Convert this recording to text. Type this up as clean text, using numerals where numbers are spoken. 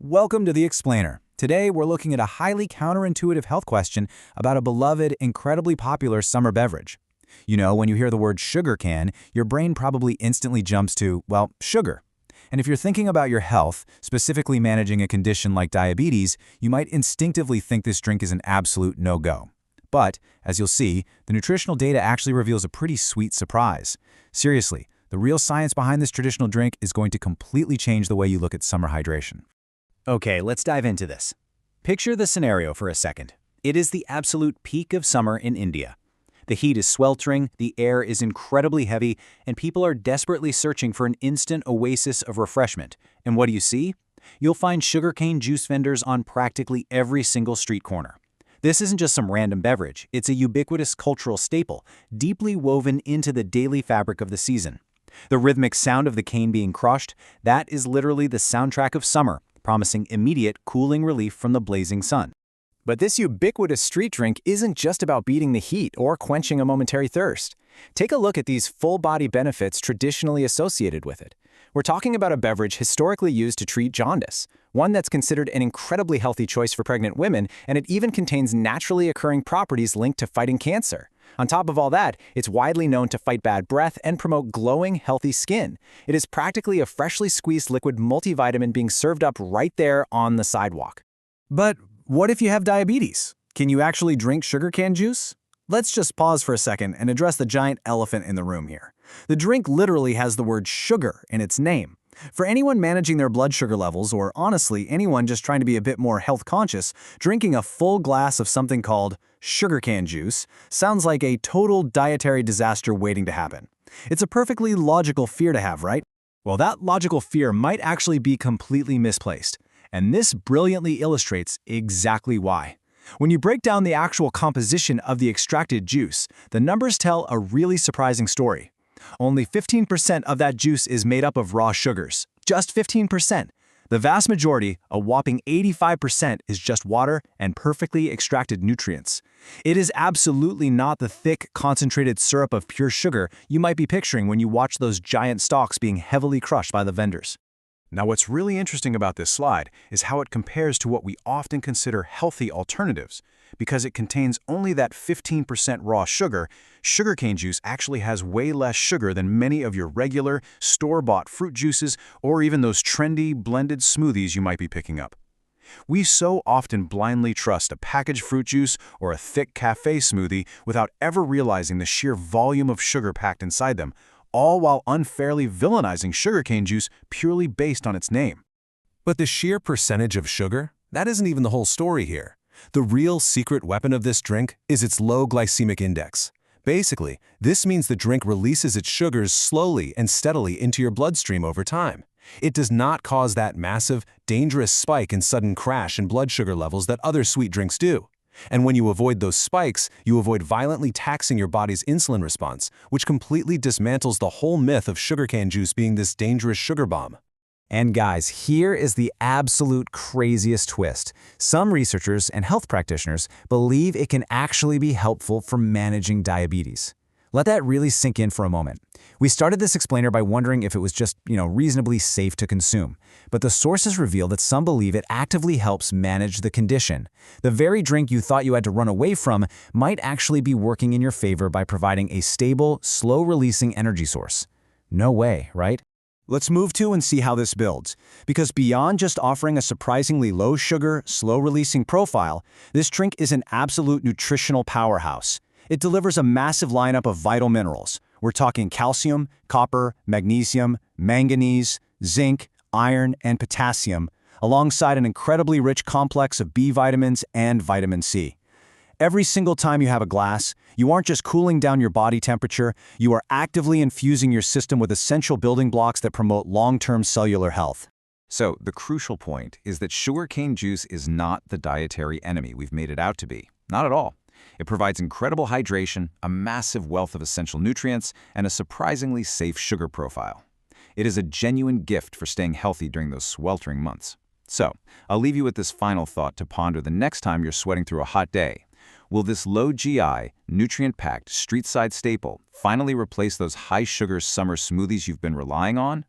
Welcome to The Explainer. Today, we're looking at a highly counterintuitive health question about a beloved, incredibly popular summer beverage. You know, when you hear the word sugarcane, your brain probably instantly jumps to, well, sugar. And if you're thinking about your health, specifically managing a condition like diabetes, you might instinctively think this drink is an absolute no-go. But, as you'll see, the nutritional data actually reveals a pretty sweet surprise. Seriously, the real science behind this traditional drink is going to completely change the way you look at summer hydration. Okay, let's dive into this. Picture the scenario for a second. It is the absolute peak of summer in India. The heat is sweltering, the air is incredibly heavy, and people are desperately searching for an instant oasis of refreshment. And what do you see? You'll find sugarcane juice vendors on practically every single street corner. This isn't just some random beverage, it's a ubiquitous cultural staple, deeply woven into the daily fabric of the season. The rhythmic sound of the cane being crushed, that is literally the soundtrack of summer, promising immediate cooling relief from the blazing sun. But this ubiquitous street drink isn't just about beating the heat or quenching a momentary thirst. Take a look at these full-body benefits traditionally associated with it. We're talking about a beverage historically used to treat jaundice, one that's considered an incredibly healthy choice for pregnant women, and it even contains naturally occurring properties linked to fighting cancer. On top of all that, it's widely known to fight bad breath and promote glowing, healthy skin. It is practically a freshly squeezed liquid multivitamin being served up right there on the sidewalk. But what if you have diabetes? Can you actually drink sugarcane juice? Let's just pause for a second and address the giant elephant in the room here. The drink literally has the word sugar in its name. For anyone managing their blood sugar levels, or honestly, anyone just trying to be a bit more health conscious, drinking a full glass of something called sugarcane juice sounds like a total dietary disaster waiting to happen. It's a perfectly logical fear to have, right? Well, that logical fear might actually be completely misplaced. And this brilliantly illustrates exactly why. When you break down the actual composition of the extracted juice, the numbers tell a really surprising story. Only 15% of that juice is made up of raw sugars. Just 15%. The vast majority, a whopping 85%, is just water and perfectly extracted nutrients. It is absolutely not the thick, concentrated syrup of pure sugar you might be picturing when you watch those giant stalks being heavily crushed by the vendors. Now, what's really interesting about this slide is how it compares to what we often consider healthy alternatives. Because it contains only that 15% raw sugar, sugarcane juice actually has way less sugar than many of your regular, store-bought fruit juices or even those trendy, blended smoothies you might be picking up. We so often blindly trust a packaged fruit juice or a thick cafe smoothie without ever realizing the sheer volume of sugar packed inside them, all while unfairly villainizing sugarcane juice purely based on its name. But the sheer percentage of sugar? That isn't even the whole story here. The real secret weapon of this drink is its low glycemic index. Basically, this means the drink releases its sugars slowly and steadily into your bloodstream over time. It does not cause that massive, dangerous spike and sudden crash in blood sugar levels that other sweet drinks do. And when you avoid those spikes, you avoid violently taxing your body's insulin response, which completely dismantles the whole myth of sugarcane juice being this dangerous sugar bomb. And guys, here is the absolute craziest twist. Some researchers and health practitioners believe it can actually be helpful for managing diabetes. Let that really sink in for a moment. We started this explainer by wondering if it was just, reasonably safe to consume. But the sources reveal that some believe it actively helps manage the condition. The very drink you thought you had to run away from might actually be working in your favor by providing a stable, slow-releasing energy source. No way, right? Let's move to and see how this builds. Because beyond just offering a surprisingly low-sugar, slow-releasing profile, this drink is an absolute nutritional powerhouse. It delivers a massive lineup of vital minerals. We're talking calcium, copper, magnesium, manganese, zinc, iron, and potassium, alongside an incredibly rich complex of B vitamins and vitamin C. Every single time you have a glass, you aren't just cooling down your body temperature, you are actively infusing your system with essential building blocks that promote long-term cellular health. So, the crucial point is that sugarcane juice is not the dietary enemy we've made it out to be. Not at all. It provides incredible hydration, a massive wealth of essential nutrients, and a surprisingly safe sugar profile. It is a genuine gift for staying healthy during those sweltering months. So, I'll leave you with this final thought to ponder the next time you're sweating through a hot day. Will this low GI, nutrient-packed, street-side staple finally replace those high-sugar summer smoothies you've been relying on?